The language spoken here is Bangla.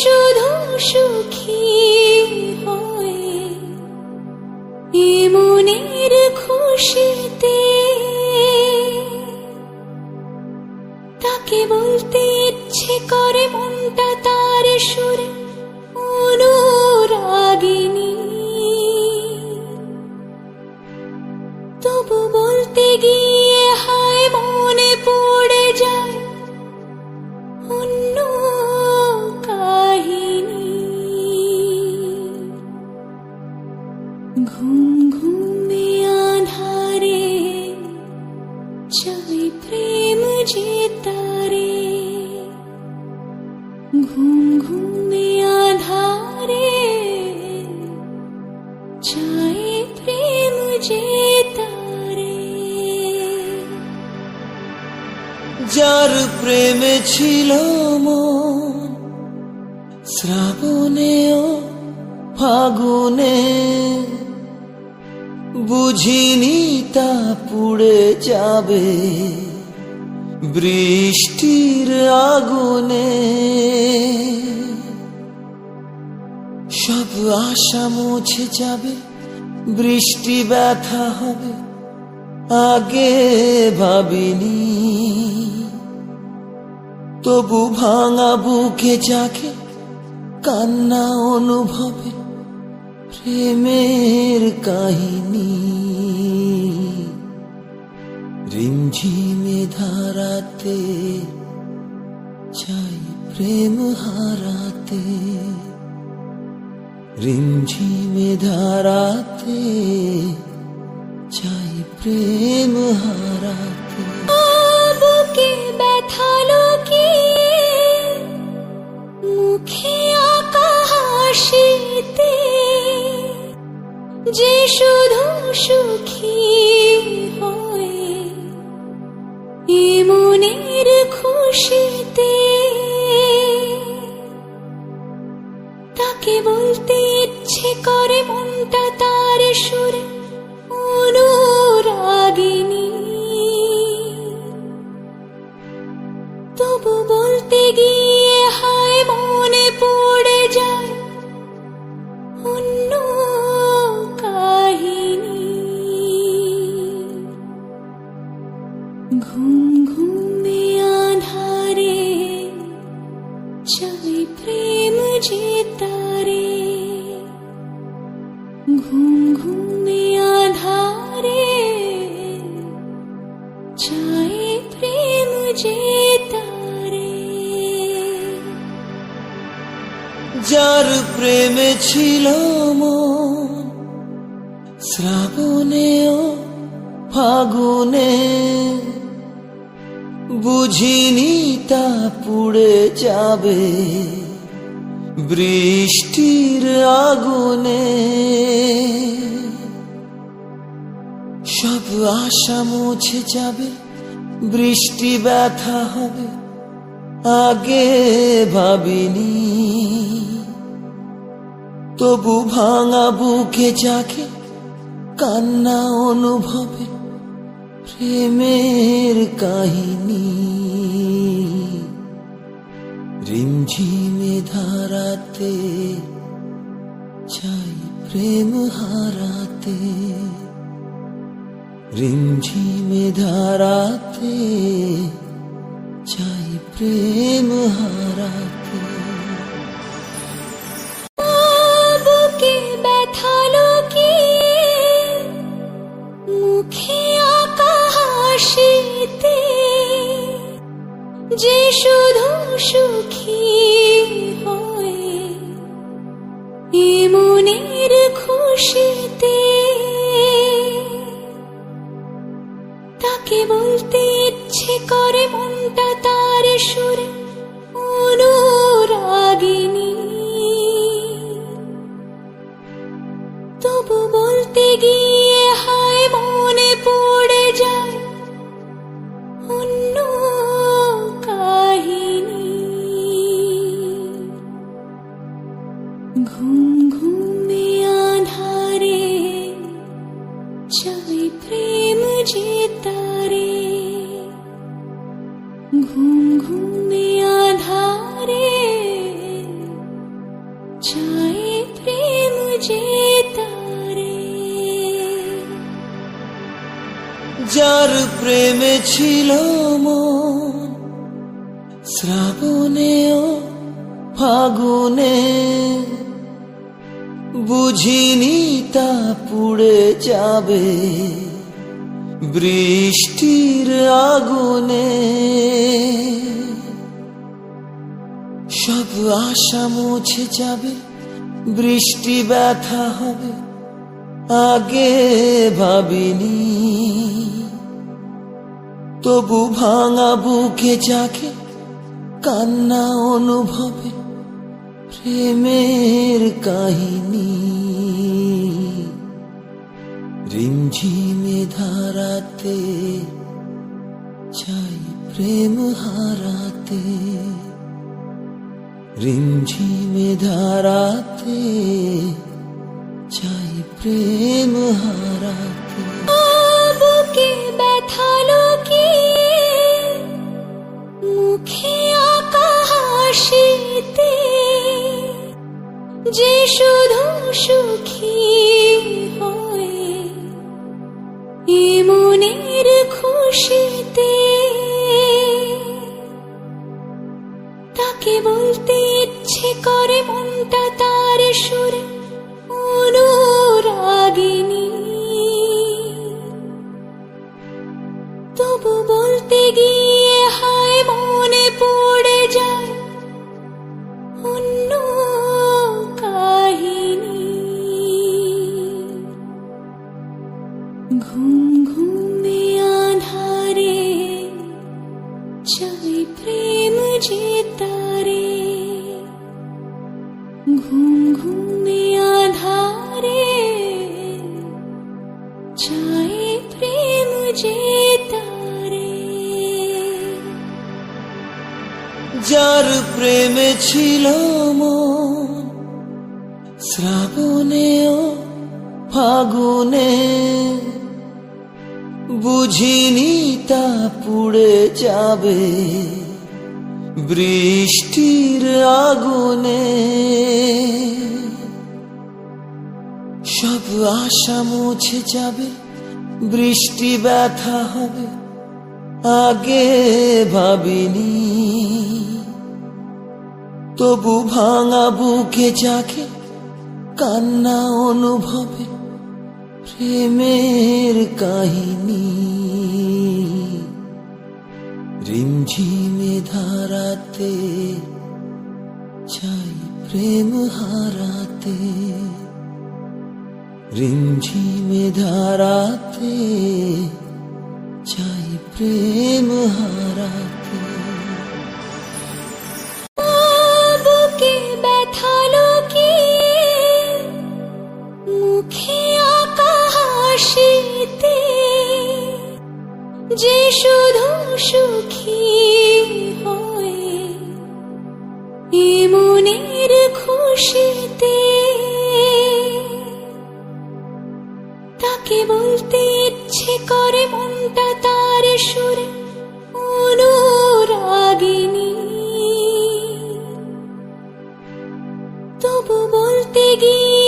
শুধু সুখী হয়ে এ মনের খুশিতে তাকে বলতে ইচ্ছে করে মনটা তার সুরে অনুরাগিনী, তবু বলতে গিয়ে হায় মনে পড়ে যায় অন্য কাহিনী। ঘুম ঘুমে আধারে চাই প্রেম যে তারে, ঘুম ঘুমে আধারে চাই প্রেম যে তারে। যার প্রেমে ছিল মন শ্রাবণে ও ফাগুনে, বুঝিনি তা পুড়ে যাবে বৃষ্টির আগুনে। সব আশা মুছে যাবে, বৃষ্টি ব্যথা হবে আগে ভাবিনি, তবু ভাঙা বুকে জাগে কান্না অনুভবে প্রেমের কাহিনী। রিমঝিমে ধারাতে চাই প্রেম হারাতে, রিমঝিমে ধারাতে চাই প্রেম হারাতে। বুকে ব্যথা লুকিয়ে মুখে আঁকা হাসিতে, যে শুধু সুখী হয়ে এ মনের খুশিতে তাকে বলতে ইচ্ছে করে মনটা তার সুরে অনুরাগিনী, তবু বলতে গিয়ে হায় মনে পড়ে যায় অন্য কাহিনী। ঘুম ঘুমে আধারে চাই প্রেম যে তারে, ঘুম ঘুমে আধারে চাই প্রেম যে তারে। যার প্রেমে ছিল মন শ্রাবণে ও ফাগুনে, বুঝিনি তা পুড়ে যাবে বৃষ্টির আগুনে। সব আশা মুছে যাবে, বৃষ্টি ব্যথা হবে আগে ভাবিনি, তবু ভাঙা বুকে জাগে কান্না অনুভবে প্রেমের কাহিনী। রিমঝিমে ধারাতে চাই প্রেম হারাতে, রিমঝিমে ধারাতে চাই প্রেম হারাতে। বুকে ব্যথা লুকিয়ে মুখে আঁকা হাসিতে, যে শুধু সুখী হয়ে এ মনের খুশিতে তাকে বলতে ইচ্ছে করে মনটা তার সুরে অনুরাগিনী, তবু বলতে গিয়ে হায় মনে পড়ে যায় অন্য কাহিনী। ঘুম ঘুমে আধারে চাই প্রেম যে তারে, ঘুম ঘুমে আধারে যার প্রেমে ছিল মন শ্রাবণে ও ফাগুনে, বুঝিনি তা পুড়ে যাবে বৃষ্টির আগুনে। সব আশা মুছে যাবে, বৃষ্টি ব্যথা হবে, আগে ভাবিনি। তবু ভাঙা বুকে জাগে কান্না অনুভবে প্রেমের কাহিনী। রিমঝিমে ধারাতে চাই প্রেম হারাতে, রিমঝিমে ধারাতে চাই প্রেম হারাতে। বুকে ব্যথা লুকিয়ে মুখে আঁকা হাসিতে, যে শুধু সুখী হয় এ মনের খুশিতে। তাকে বলতে ইচ্ছে করে মনটা তার সুরে অনুরাগিনী, তবু বলতে গিয়ে হায় মনে পড়ে যায় অন্য কাহিনী। ঘুম ঘুমে আঁধারে চাই প্রেম যে তারে, ঘুম ঘুমে আঁধারে চাই প্রেম যে তারে। যার প্রেমে ছিল মন শ্রাবণে ও ফাগুনে, বুঝিনি তা পুড়ে যাবে বৃষ্টির আগুনে। সব আশা মুছে যাবে, বৃষ্টি ব্যথা হবে, আগে ভাবিনি। তবু ভাঙা বুকে জাগে কান্না অনুভবে প্রেমের কাহিনী। রিমঝিমে ধারাতে চাই প্রেম হারাতে, রিমঝিমে ধারাতে চাই প্রেম হারাতে। বুকে ব্যথা লুকিয়ে মুখে আঁকা হাসিতে, যে শুধু সুখী হয় এ মনের খুশিতে। তাকে বলতে ইচ্ছে করে মনটা তার সুরে অনুরাগিনী, তবু বলতে গিয়ে